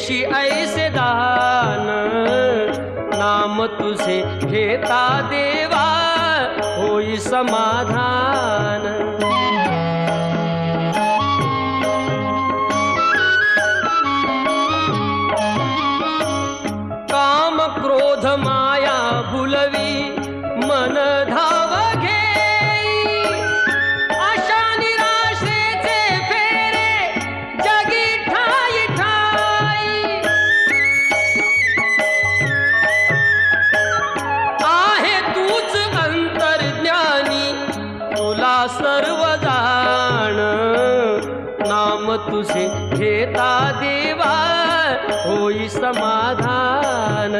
देशी ऐसे दान, नाम तुझे घेता देवा होई समाधान। काम क्रोध माया भुलवी मन धाव घेई, आशा निराशेचे फेरे जगी ठाई ठाई। आहे तूच अंतर्ज्ञानी तुला सर्व जाण, नाम तुझे घेता देवा होई समाधान।